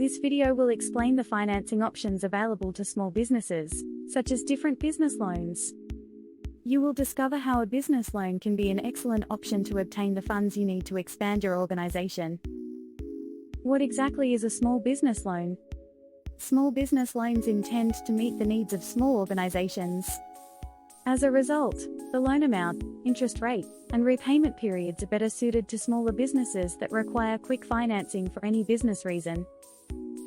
This video will explain the financing options available to small businesses, such as different business loans. You will discover how a business loan can be an excellent option to obtain the funds you need to expand your organization. What exactly is a small business loan? Small business loans intend to meet the needs of small organizations. As a result, the loan amount, interest rate, and repayment periods are better suited to smaller businesses that require quick financing for any business reason.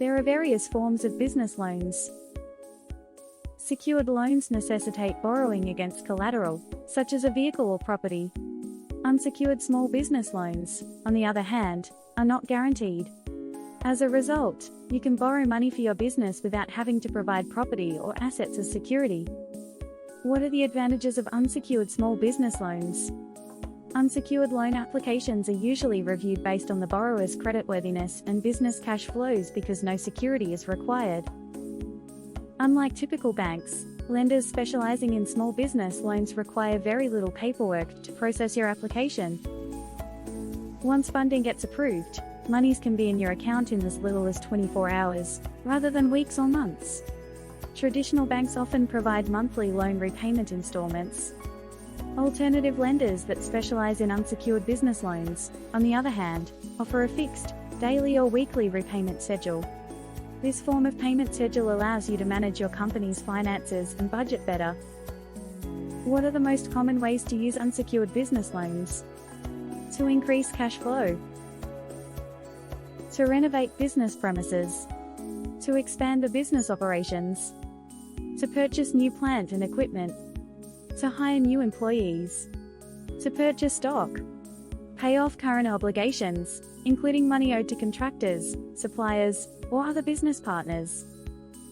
There are various forms of business loans. Secured loans necessitate borrowing against collateral, such as a vehicle or property. Unsecured small business loans, on the other hand, are not guaranteed. As a result, you can borrow money for your business without having to provide property or assets as security. What are the advantages of unsecured small business loans? Unsecured loan applications are usually reviewed based on the borrower's creditworthiness and business cash flows because no security is required. Unlike typical banks, lenders specializing in small business loans require very little paperwork to process your application. Once funding gets approved, monies can be in your account in as little as 24 hours, rather than weeks or months. Traditional banks often provide monthly loan repayment installments. Alternative lenders that specialize in unsecured business loans, on the other hand, offer a fixed, daily or weekly repayment schedule. This form of payment schedule allows you to manage your company's finances and budget better. What are the most common ways to use unsecured business loans? To increase cash flow. To renovate business premises. To expand the business operations. To purchase new plant and equipment. To hire new employees. To purchase stock. Pay off current obligations, including money owed to contractors, suppliers, or other business partners.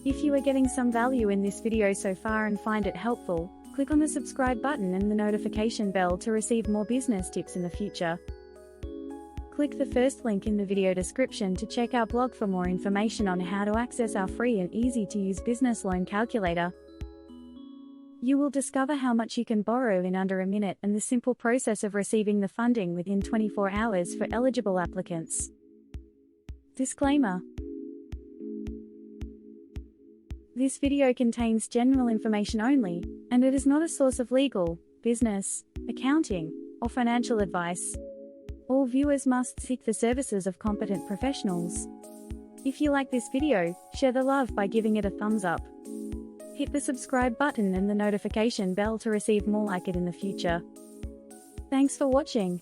If you are getting some value in this video so far and find it helpful, click on the subscribe button and the notification bell to receive more business tips in the future. Click the first link in the video description to check our blog for more information on how to access our free and easy-to-use business loan calculator. You will discover how much you can borrow in under a minute and the simple process of receiving the funding within 24 hours for eligible applicants. Disclaimer: this video contains general information only, and it is not a source of legal, business, accounting, or financial advice. All viewers must seek the services of competent professionals. If you like this video, share the love by giving it a thumbs up. Hit the subscribe button and the notification bell to receive more like it in the future. Thanks for watching.